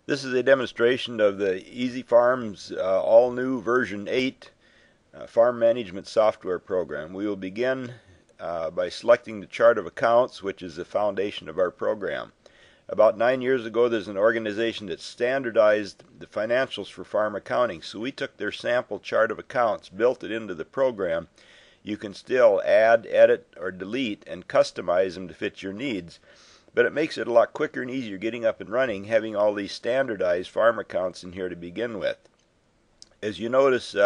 This is a demonstration of the Easy Farm's all new version 8 farm management software program. We will begin by selecting the chart of accounts, which is the foundation of our program. About 9 years ago, there's an organization that standardized the financials for farm accounting. So we took their sample chart of accounts, built it into the program. You can still add, edit, or delete and customize them to fit your needs. But it makes it a lot quicker and easier getting up and running, having all these standardized farm accounts in here to begin with. As you notice,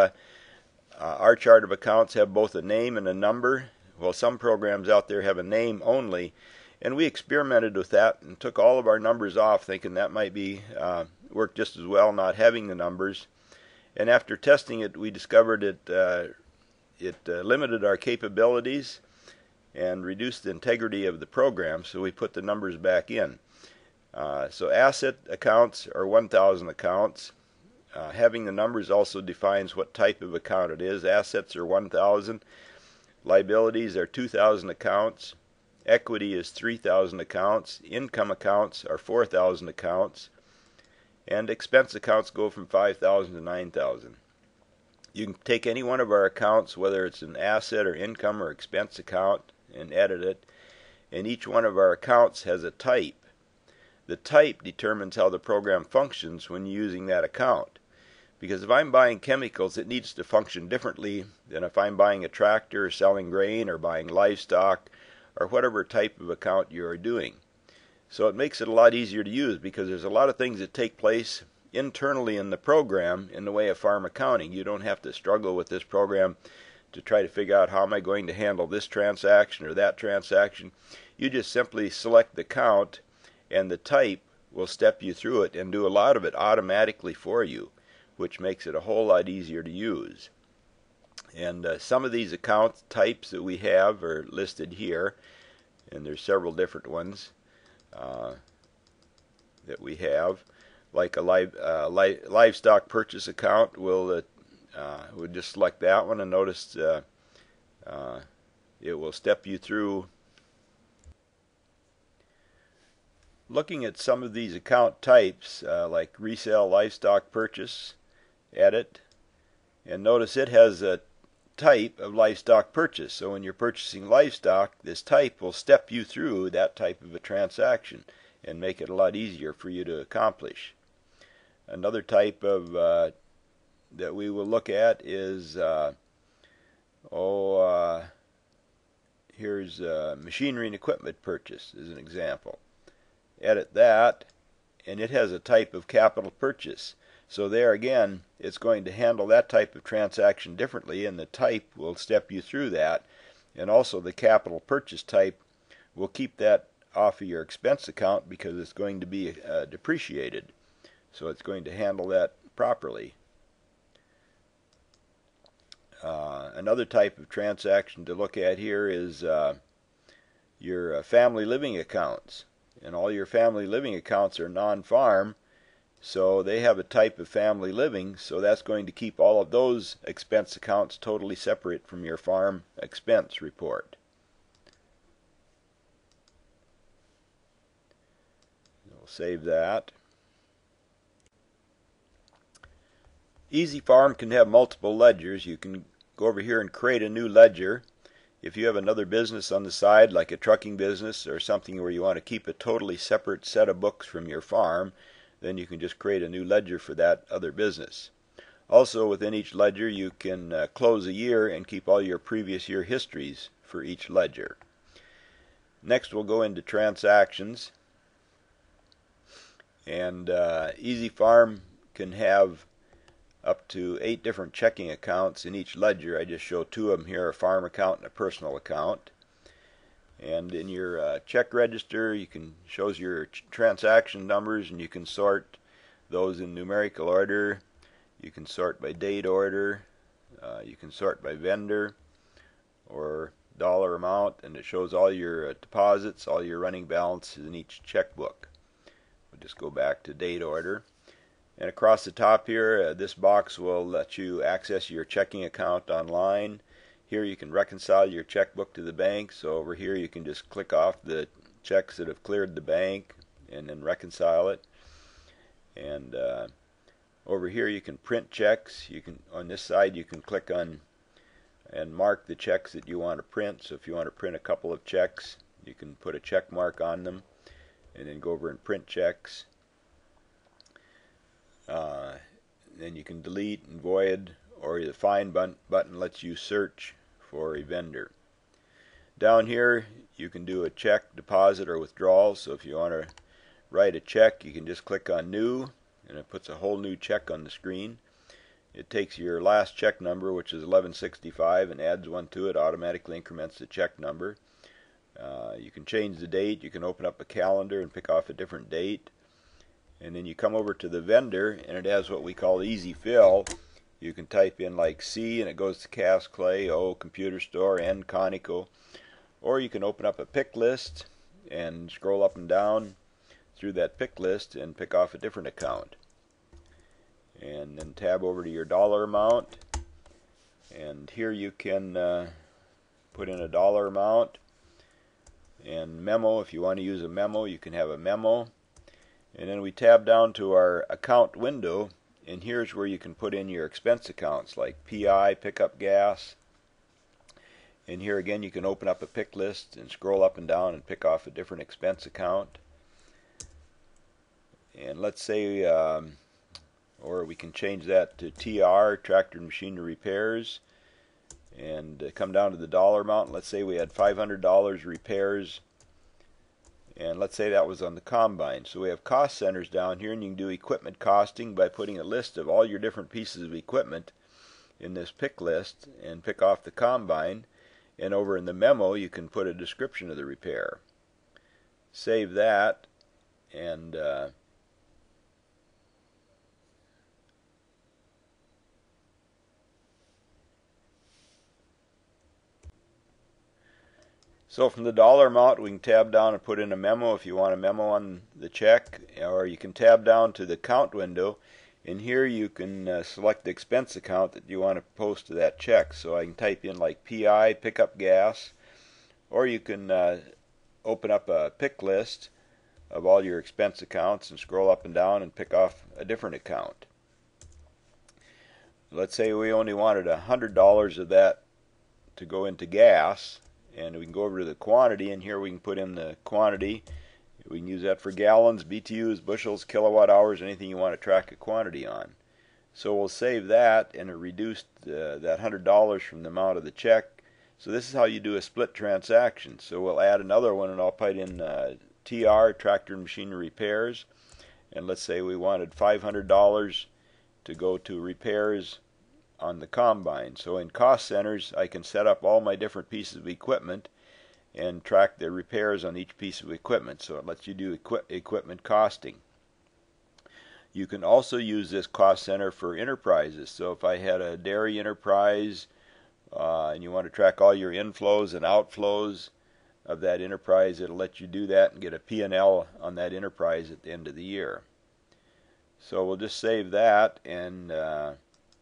our chart of accounts have both a name and a number. Well, some programs out there have a name only, and we experimented with that and took all of our numbers off, thinking that might be work just as well not having the numbers. And after testing it, we discovered it limited our capabilities and reduced the integrity of the program, so we put the numbers back in. So asset accounts are 1,000 accounts. Having the numbers also defines what type of account it is. Assets are 1,000. Liabilities are 2,000 accounts. Equity is 3,000 accounts. Income accounts are 4,000 accounts. And expense accounts go from 5,000 to 9,000. You can take any one of our accounts, whether it's an asset or income or expense account, and edit it. And each one of our accounts has a type. The type determines how the program functions when using that account. Because if I'm buying chemicals, it needs to function differently than if I'm buying a tractor, or selling grain, or buying livestock, or whatever type of account you are doing. So it makes it a lot easier to use because there's a lot of things that take place internally in the program in the way of farm accounting. You don't have to struggle with this program to try to figure out how am I going to handle this transaction or that transaction. You just simply select the account and the type will step you through it and do a lot of it automatically for you, which makes it a whole lot easier to use. And some of these account types that we have are listed here, and there's several different ones that we have. Like a livestock purchase account, we'll just select that one, and notice it will step you through looking at some of these account types, like resale livestock purchase, edit, and notice it has a type of livestock purchase. So when you're purchasing livestock, this type will step you through that type of a transaction and make it a lot easier for you to accomplish. Another type of that we will look at is here's machinery and equipment purchase as an example. Edit that, and it has a type of capital purchase. So there again, it's going to handle that type of transaction differently, and the type will step you through that. And also the capital purchase type will keep that off of your expense account because it's going to be depreciated. So it's going to handle that properly. Another type of transaction to look at here is your family living accounts. And all your family living accounts are non-farm, so they have a type of family living, so that's going to keep all of those expense accounts totally separate from your farm expense report. We'll save that. Easy Farm can have multiple ledgers. You can go over here and create a new ledger. If you have another business on the side, like a trucking business or something where you want to keep a totally separate set of books from your farm, then you can just create a new ledger for that other business. Also, within each ledger, you can close a year and keep all your previous year histories for each ledger. Next, we'll go into transactions. And Easy Farm can have up to 8 different checking accounts in each ledger. I just show 2 of them here, a farm account and a personal account. And in your check register, you can shows your transaction numbers, and you can sort those in numerical order. You can sort by date order. You can sort by vendor or dollar amount, and it shows all your deposits, all your running balances in each checkbook. We'll just go back to date order. And across the top here, this box will let you access your checking account online. Here you can reconcile your checkbook to the bank. So over here you can just click off the checks that have cleared the bank and then reconcile it. And over here you can print checks. You can, on this side, you can click on and mark the checks that you want to print. So if you want to print a couple of checks, you can put a check mark on them and then go over and print checks. Then you can delete and void, or the find button lets you search for a vendor. Down here you can do a check, deposit, or withdrawal. So if you want to write a check, you can just click on new and it puts a whole new check on the screen. It takes your last check number, which is 1165, and adds one to it, automatically increments the check number. You can change the date. You can open up a calendar and pick off a different date. And then you come over to the vendor, and it has what we call easy fill. You can type in like C, and it goes to Cass Clay, O, Computer Store, N, Conoco. Or you can open up a pick list and scroll up and down through that pick list and pick off a different account. And then tab over to your dollar amount. And here you can put in a dollar amount. And memo, if you want to use a memo, you can have a memo. And then we tab down to our account window, and here's where you can put in your expense accounts like PI, pickup gas. And here again you can open up a pick list and scroll up and down and pick off a different expense account. And let's say, or we can change that to TR, Tractor and Machinery Repairs, and come down to the dollar amount. Let's say we had $500 repairs, and let's say that was on the combine. So we have cost centers down here, and you can do equipment costing by putting a list of all your different pieces of equipment in this pick list and pick off the combine. And over in the memo you can put a description of the repair. Save that, and so from the dollar amount we can tab down and put in a memo if you want a memo on the check, or you can tab down to the account window, and here you can select the expense account that you want to post to that check. So I can type in like PI, pickup gas, or you can open up a pick list of all your expense accounts and scroll up and down and pick off a different account. Let's say we only wanted $100 of that to go into gas. And we can go over to the quantity, and here we can put in the quantity. We can use that for gallons, BTUs, bushels, kilowatt hours, anything you want to track a quantity on. So we'll save that, and it reduced that $100 from the amount of the check. So this is how you do a split transaction. So we'll add another one, and I'll put in TR, Tractor and Machinery Repairs. And let's say we wanted $500 to go to repairs on the combine. So in cost centers I can set up all my different pieces of equipment and track the repairs on each piece of equipment. So it lets you do equipment costing. You can also use this cost center for enterprises. So if I had a dairy enterprise and you want to track all your inflows and outflows of that enterprise, it'll let you do that and get a P&L on that enterprise at the end of the year. So we'll just save that, and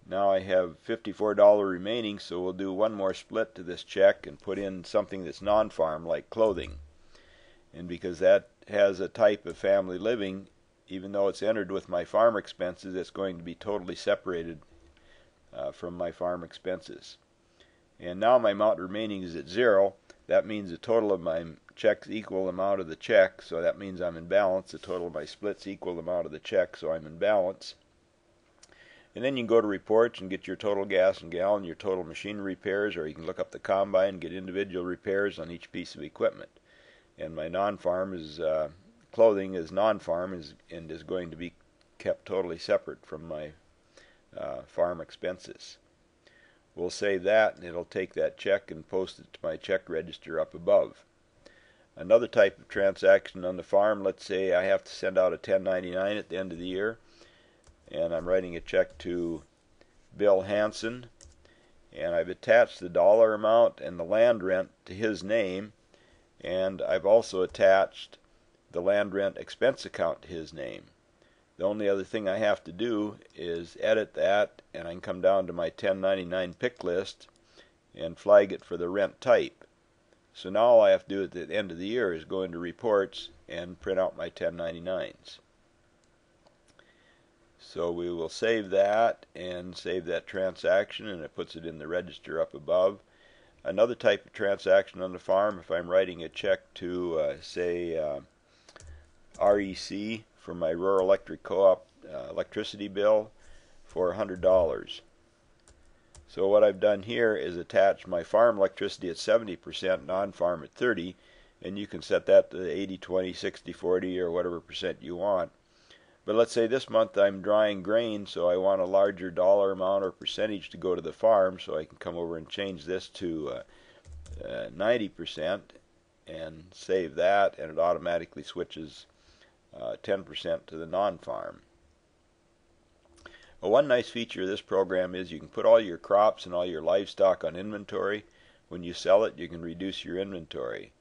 now I have $54 remaining, so we'll do one more split to this check and put in something that's non-farm like clothing. And because that has a type of family living, even though it's entered with my farm expenses, it's going to be totally separated from my farm expenses. And now my amount remaining is at 0. That means the total of my checks equal the amount of the check, so that means I'm in balance. The total of my splits equal the amount of the check, so I'm in balance. And then you can go to reports and get your total gas and gallon, your total machinery repairs, or you can look up the combine and get individual repairs on each piece of equipment. And my non-farm is clothing is non-farm and is going to be kept totally separate from my farm expenses. We'll save that, and it'll take that check and post it to my check register up above. Another type of transaction on the farm, let's say I have to send out a 1099 at the end of the year, and I'm writing a check to Bill Hansen, and I've attached the dollar amount and the land rent to his name, and I've also attached the land rent expense account to his name. The only other thing I have to do is edit that, and I can come down to my 1099 pick list and flag it for the rent type. So now all I have to do at the end of the year is go into reports and print out my 1099s. So we will save that and save that transaction, and it puts it in the register up above. Another type of transaction on the farm, if I'm writing a check to say REC for my Rural Electric Co-op electricity bill for $100. So what I've done here is attach my farm electricity at 70%, non-farm at 30%, and you can set that to 80-20, 60-40, or whatever percent you want. But let's say this month I'm drying grain, so I want a larger dollar amount or percentage to go to the farm, so I can come over and change this to 90% and save that, and it automatically switches 10% to the non-farm. Well, one nice feature of this program is you can put all your crops and all your livestock on inventory. When you sell it, you can reduce your inventory.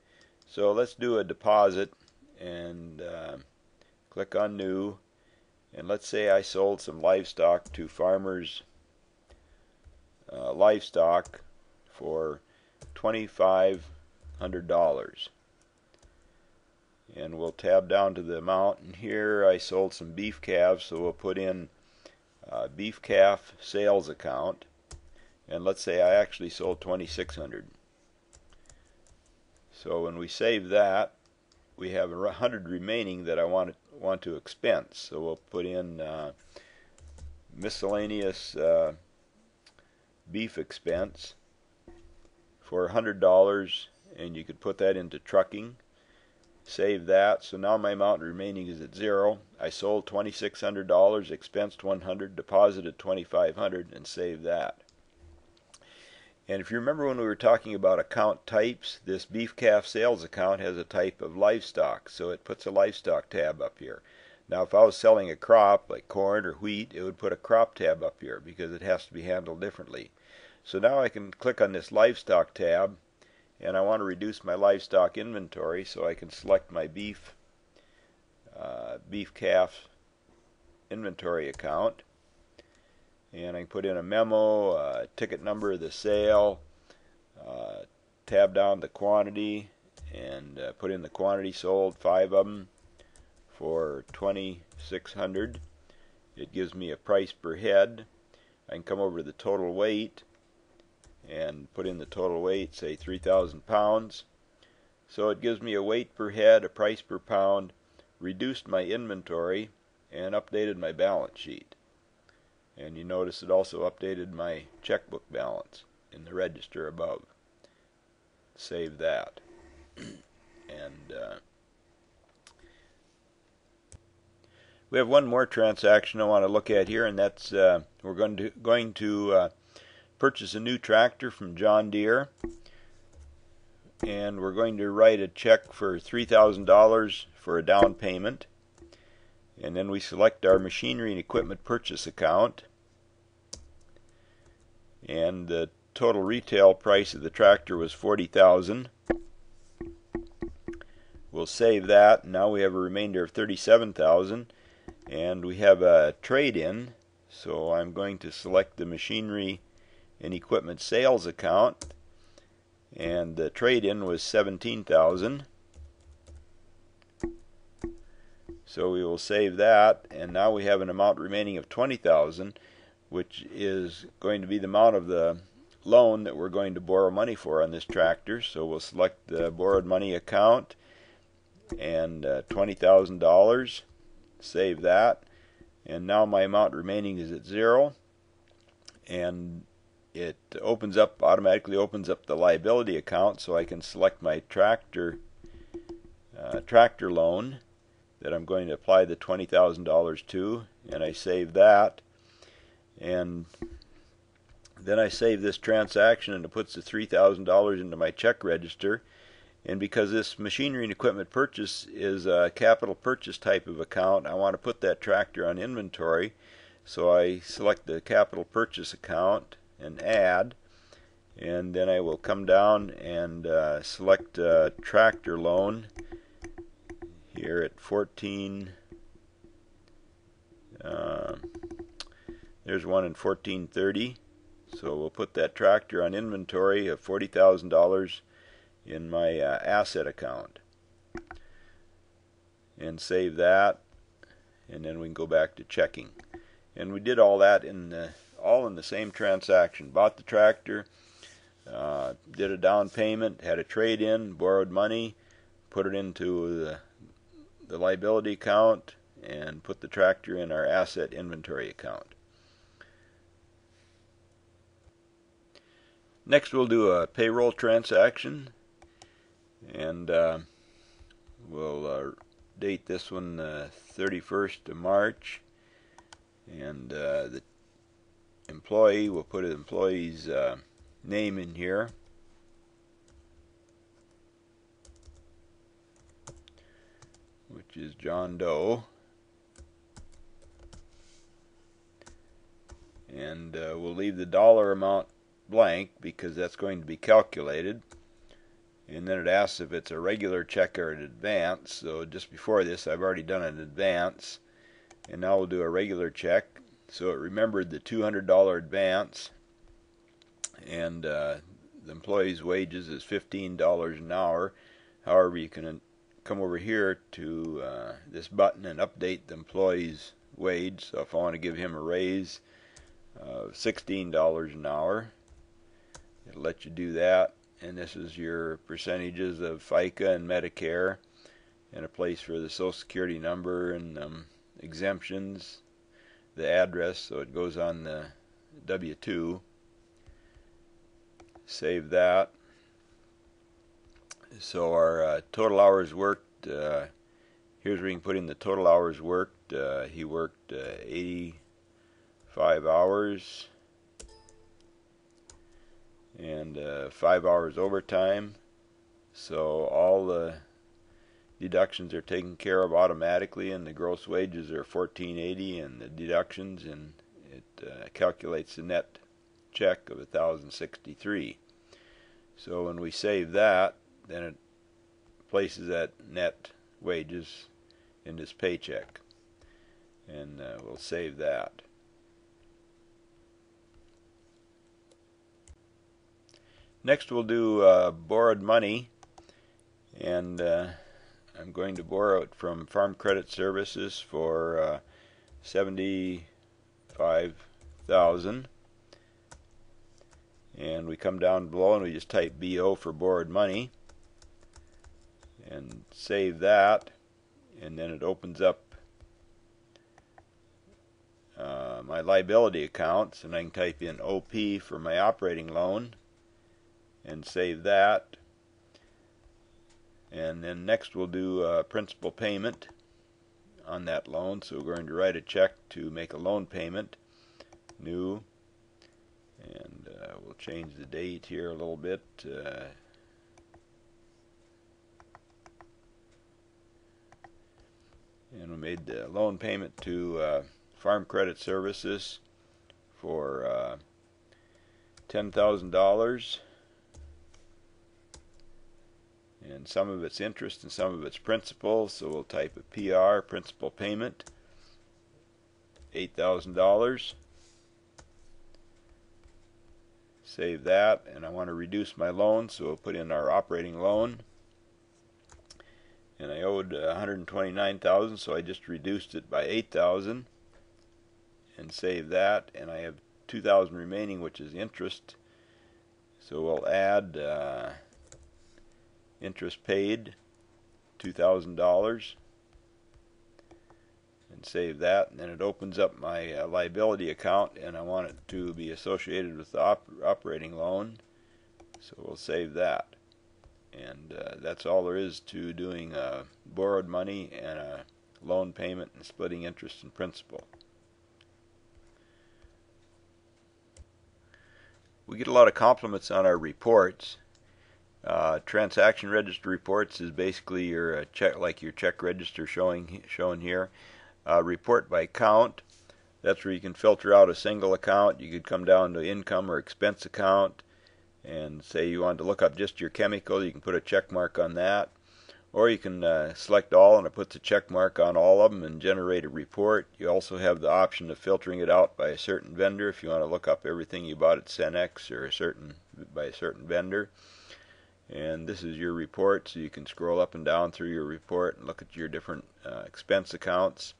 So let's do a deposit and click on New. And let's say I sold some livestock to Farmers Livestock for $2,500. And we'll tab down to the amount, and here I sold some beef calves, so we'll put in beef calf sales account, and let's say I actually sold 2,600. So when we save that, we have 100 remaining that I want to expense. So we'll put in miscellaneous beef expense for $100, and you could put that into trucking. Save that. So now my amount remaining is at 0. I sold $2,600, expensed $100, deposited $2,500, and save that. And if you remember when we were talking about account types, this beef calf sales account has a type of livestock, so it puts a livestock tab up here. Now if I was selling a crop like corn or wheat, it would put a crop tab up here because it has to be handled differently. So now I can click on this livestock tab, and I want to reduce my livestock inventory, so I can select my beef calf inventory account, and I can put in a memo, ticket number of the sale, tab down the quantity, and put in the quantity sold, 5 of them for $2,600. It gives me a price per head. I can come over to the total weight and put in the total weight, say 3,000 pounds. So it gives me a weight per head, a price per pound, reduced my inventory, and updated my balance sheet. And you notice it also updated my checkbook balance in the register above. Save that. And we have one more transaction I want to look at here, and that's we're going to purchase a new tractor from John Deere, and we're going to write a check for $3,000 for a down payment, and then we select our machinery and equipment purchase account, and the total retail price of the tractor was $40,000. We'll save that. Now we have a remainder of $37,000, and we have a trade-in, so I'm going to select the machinery and equipment sales account, and the trade-in was $17,000. So we will save that, and now we have an amount remaining of $20,000, which is going to be the amount of the loan that we're going to borrow money for on this tractor. So we'll select the borrowed money account and $20,000. Save that, and now my amount remaining is at 0, and it automatically opens up the liability account, so I can select my tractor loan that I'm going to apply the $20,000 to, and I save that, and then I save this transaction, and it puts the $3,000 into my check register. And because this machinery and equipment purchase is a capital purchase type of account, I want to put that tractor on inventory, so I select the capital purchase account and add, and then I will come down and select tractor loan here at 14. There's one in 1430, so we'll put that tractor on inventory of $40,000 in my asset account, and save that, and then we can go back to checking. And we did all that all in the same transaction. Bought the tractor, did a down payment, had a trade-in, borrowed money, put it into the liability account, and put the tractor in our asset inventory account. Next we'll do a payroll transaction, and we'll date this one 31st of March, and the employee, we'll put an employee's name in here. Which is John Doe. And we'll leave the dollar amount blank because that's going to be calculated. And then it asks if it's a regular check or an advance. So just before this I've already done an advance. And now we'll do a regular check. So it remembered the $200 advance. And the employee's wages is $15 an hour. However, you can come over here to this button and update the employee's wage. So if I want to give him a raise of $16 an hour, it'll let you do that. And this is your percentages of FICA and Medicare, and a place for the Social Security number and exemptions, the address, so it goes on the W-2. Save that. So our total hours worked, here's where you can put in the total hours worked. He worked 85 hours and 5 hours overtime. So all the deductions are taken care of automatically, and the gross wages are $14.80, and the deductions, and it calculates the net check of $1,063. So when we save that, then it places that net wages in this paycheck, and we'll save that. Next we'll do borrowed money, and I'm going to borrow it from Farm Credit Services for $75,000. And we come down below and we just type BO for borrowed money and save that, and then it opens up my liability accounts, and I can type in OP for my operating loan and save that. And then next we'll do principal payment on that loan. So we're going to write a check to make a loan payment, new, and we'll change the date here a little bit. And we made the loan payment to Farm Credit Services for $10,000. And some of it's interest and some of it's principal, so we'll type a PR, principal payment, $8,000. Save that, and I want to reduce my loan, so we'll put in our operating loan. And I owed $129,000, so I just reduced it by $8,000 and save that, and I have $2,000 remaining, which is interest. So we'll add interest paid, $2,000, and save that, and then it opens up my liability account, and I want it to be associated with the operating loan, so we'll save that. And that's all there is to doing borrowed money and a loan payment and splitting interest and principal. We get a lot of compliments on our reports. Transaction register reports is basically your check, like your check register shown here. Report by count, that's where you can filter out a single account. You could come down to income or expense account and say you want to look up just your chemical. You can put a check mark on that, or you can select all and it puts a check mark on all of them and generate a report. You also have the option of filtering it out by a certain vendor if you want to look up everything you bought at Cenex or by a certain vendor. And this is your report, so you can scroll up and down through your report and look at your different expense accounts.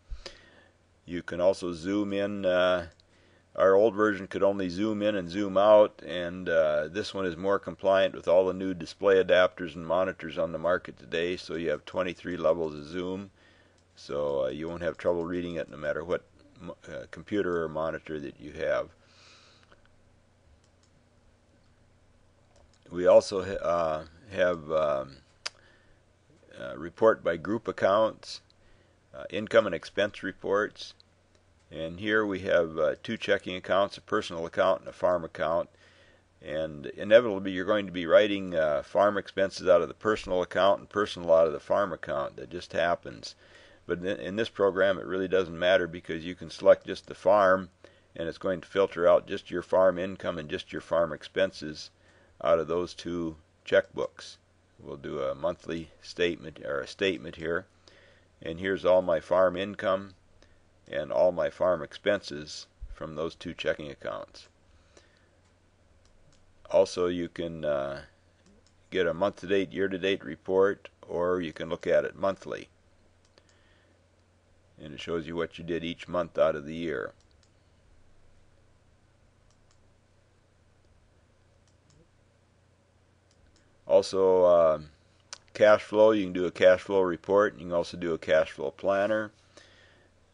You can also zoom in. Our old version could only zoom in and zoom out, and this one is more compliant with all the new display adapters and monitors on the market today. So you have 23 levels of zoom, so you won't have trouble reading it no matter what computer or monitor that you have. We also have report by group accounts, income and expense reports. And here we have two checking accounts, a personal account and a farm account. And inevitably you're going to be writing farm expenses out of the personal account and personal out of the farm account. That just happens. But in this program it really doesn't matter, because you can select just the farm and it's going to filter out just your farm income and just your farm expenses out of those two checkbooks. We'll do a monthly statement, or a statement here. And here's all my farm income and all my farm expenses from those two checking accounts. Also, you can get a month-to-date, year-to-date report, or you can look at it monthly. And it shows you what you did each month out of the year. Also, cash flow, you can do a cash flow report. You can also do a cash flow planner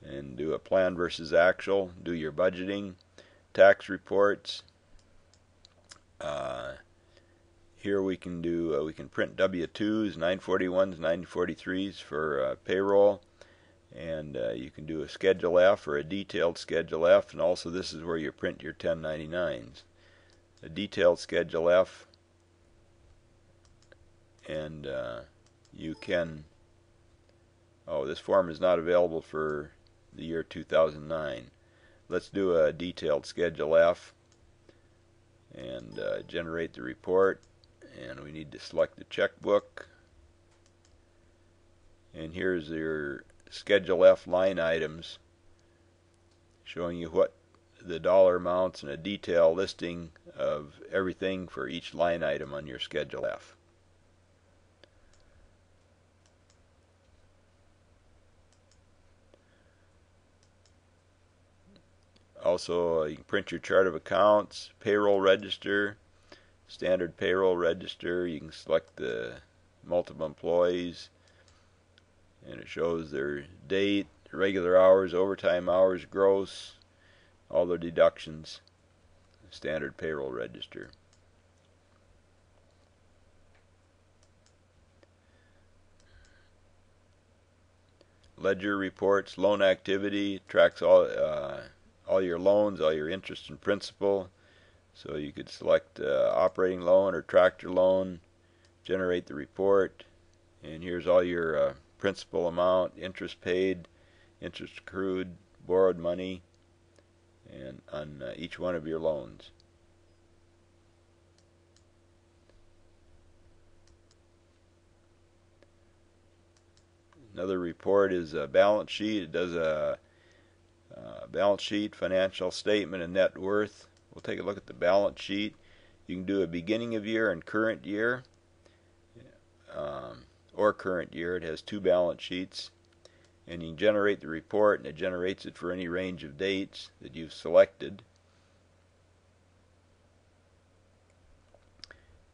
and do a plan versus actual, do your budgeting, tax reports. Here we can do we can print W-2s, 941s, 943s for payroll, and you can do a Schedule F or a detailed Schedule F, and also this is where you print your 1099s. A detailed Schedule F, and you can, this form is not available for the year 2009. Let's do a detailed Schedule F and generate the report, and we need to select the checkbook, and here's your Schedule F line items showing you what the dollar amounts and a detailed listing of everything for each line item on your Schedule F. Also, you can print your chart of accounts, payroll register, standard payroll register. You can select the multiple employees, and it shows their date, regular hours, overtime hours, gross, all their deductions. Standard payroll register. Ledger reports, loan activity, tracks all your loans, all your interest and principal. So you could select operating loan or tractor loan, generate the report, and here's all your principal amount, interest paid, interest accrued, borrowed money, and on each one of your loans. Another report is a balance sheet. It does a balance sheet, financial statement, and net worth. We'll take a look at the balance sheet. You can do a beginning of year and current year, or current year. It has two balance sheets, and you can generate the report, and it generates it for any range of dates that you've selected.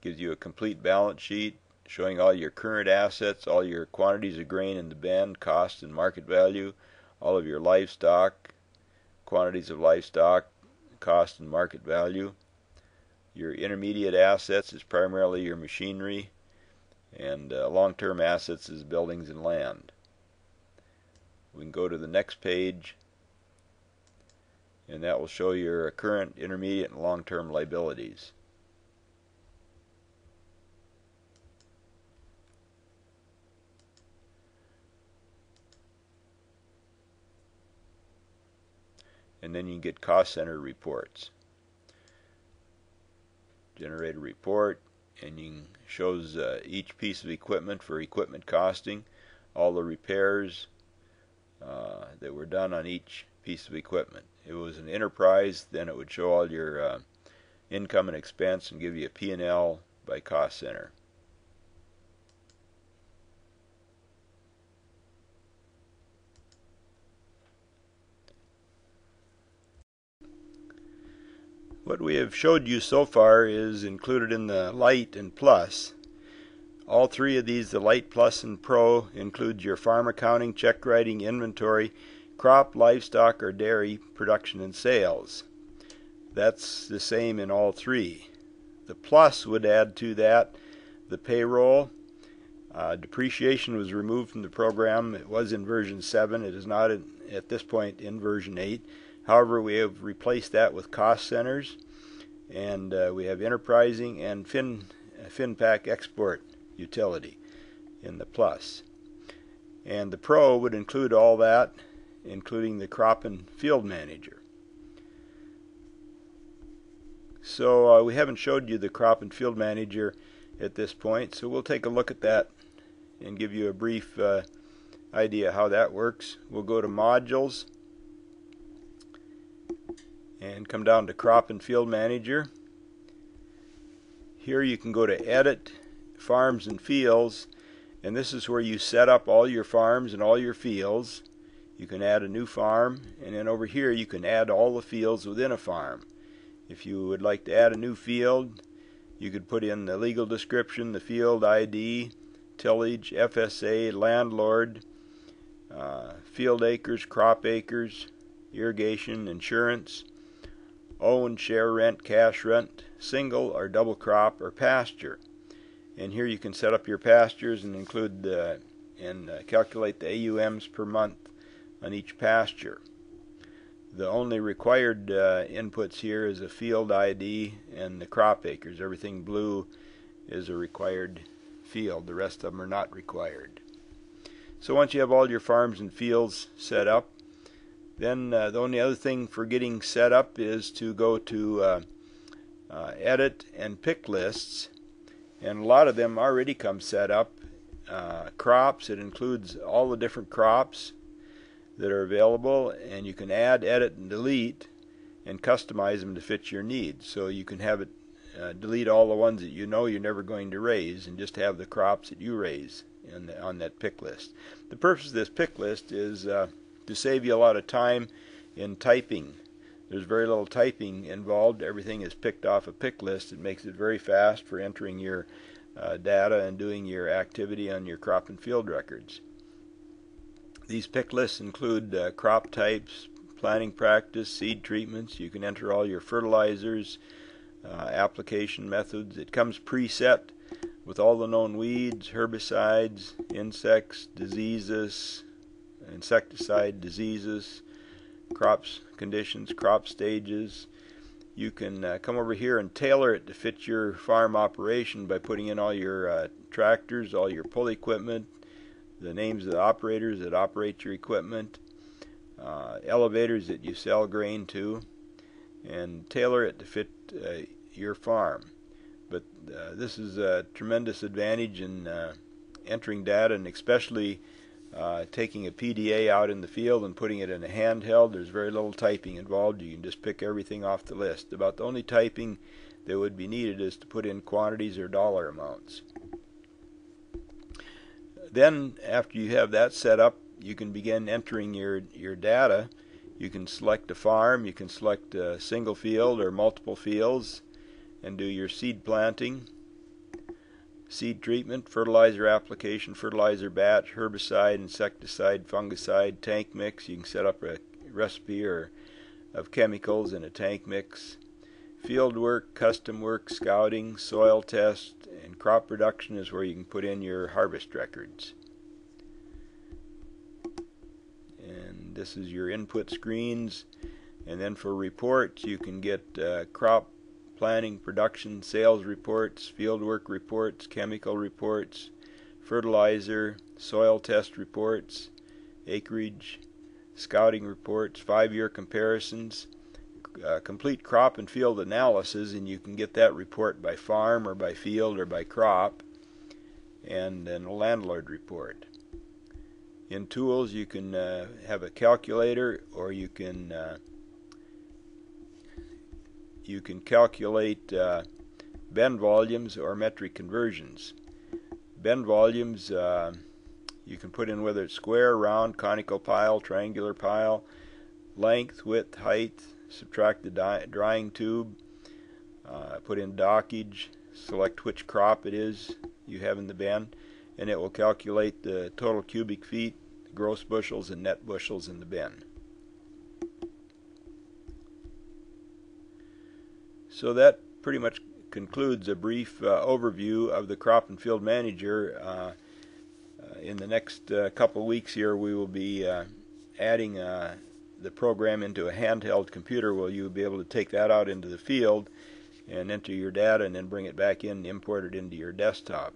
Gives you a complete balance sheet showing all your current assets, all your quantities of grain in the bin, cost and market value, all of your livestock, quantities of livestock, cost and market value. Your intermediate assets is primarily your machinery, and long-term assets is buildings and land. We can go to the next page, and that will show your current, intermediate, and long-term liabilities. And then you can get cost center reports. Generate a report, and you shows each piece of equipment for equipment costing, all the repairs that were done on each piece of equipment. If it was an enterprise, then it would show all your income and expense and give you a P&L by cost center. What we have showed you so far is included in the Lite and Plus. All three of these, the Lite, Plus, and Pro, include your farm accounting, check writing, inventory, crop, livestock, or dairy production and sales. That's the same in all three. The Plus would add to that the payroll. Depreciation was removed from the program. It was in version 7. It is not at this point in version 8. However, we have replaced that with cost centers, and we have enterprising and FinPack export utility in the Plus. And the Pro would include all that, including the crop and field manager. So we haven't showed you the crop and field manager at this point, so we'll take a look at that and give you a brief idea how that works. We'll go to modules and come down to crop and field manager. Here you can go to edit farms and fields, and this is where you set up all your farms and all your fields. You can add a new farm, and then over here you can add all the fields within a farm. If you would like to add a new field, you could put in the legal description, the field ID, tillage, FSA, landlord, field acres, crop acres, irrigation, insurance, own, share rent, cash rent, single or double crop, or pasture. And here you can set up your pastures and include calculate the AUMs per month on each pasture. The only required inputs here is a field ID and the crop acres. Everything blue is a required field. The rest of them are not required. So once you have all your farms and fields set up, then the only other thing for getting set up is to go to edit and pick lists, and a lot of them already come set up. Crops, it includes all the different crops that are available, and you can add, edit, and delete and customize them to fit your needs. So you can have it delete all the ones that you know you're never going to raise and just have the crops that you raise on that pick list. The purpose of this pick list is to save you a lot of time in typing. There's very little typing involved. Everything is picked off a pick list. It makes it very fast for entering your data and doing your activity on your crop and field records. These pick lists include crop types, planting practice, seed treatments. You can enter all your fertilizers, application methods. It comes preset with all the known weeds, herbicides, insects, diseases, insecticide diseases, crops conditions, crop stages. You can come over here and tailor it to fit your farm operation by putting in all your tractors, all your pull equipment, the names of the operators that operate your equipment, elevators that you sell grain to, and tailor it to fit your farm. But this is a tremendous advantage in entering data, and especially taking a PDA out in the field and putting it in a handheld. There's very little typing involved. You can just pick everything off the list. About the only typing that would be needed is to put in quantities or dollar amounts. Then, after you have that set up, you can begin entering your data. You can select a farm, you can select a single field or multiple fields, and do your seed planting, seed treatment, fertilizer application, fertilizer batch, herbicide, insecticide, fungicide, tank mix. You can set up a recipe of chemicals in a tank mix. Field work, custom work, scouting, soil test, and crop production is where you can put in your harvest records. And this is your input screens. And then for reports, you can get crop planning, production, sales reports, field work reports, chemical reports, fertilizer, soil test reports, acreage, scouting reports, 5-year comparisons, complete crop and field analysis, and you can get that report by farm or by field or by crop, and then a landlord report. In tools, you can have a calculator, or you can calculate bend volumes or metric conversions. Bend volumes, you can put in whether it's square, round, conical pile, triangular pile, length, width, height, subtract the drying tube, put in dockage, select which crop it is you have in the bin, and it will calculate the total cubic feet, gross bushels, and net bushels in the bin. So that pretty much concludes a brief overview of the Crop and Field Manager. In the next couple of weeks here, we will be adding the program into a handheld computer where you'll be able to take that out into the field and enter your data and then bring it back in and import it into your desktop.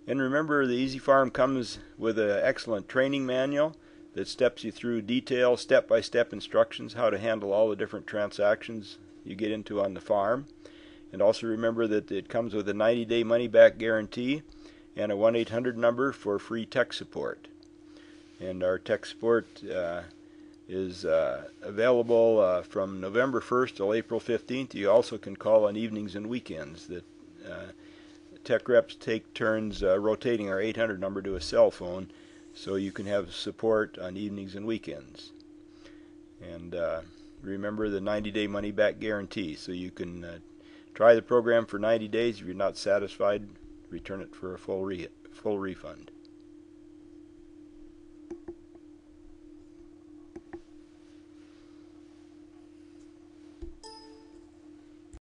And remember, the Easy Farm comes with an excellent training manual that steps you through detailed step-by-step instructions how to handle all the different transactions you get into on the farm. And also remember that it comes with a 90-day money-back guarantee and a 1-800 number for free tech support. And our tech support is available from November 1st till April 15th. You also can call on evenings and weekends. The tech reps take turns rotating our 800 number to a cell phone, so you can have support on evenings and weekends. And remember the 90-day money-back guarantee, so you can try the program for 90 days. If you're not satisfied, return it for a full refund.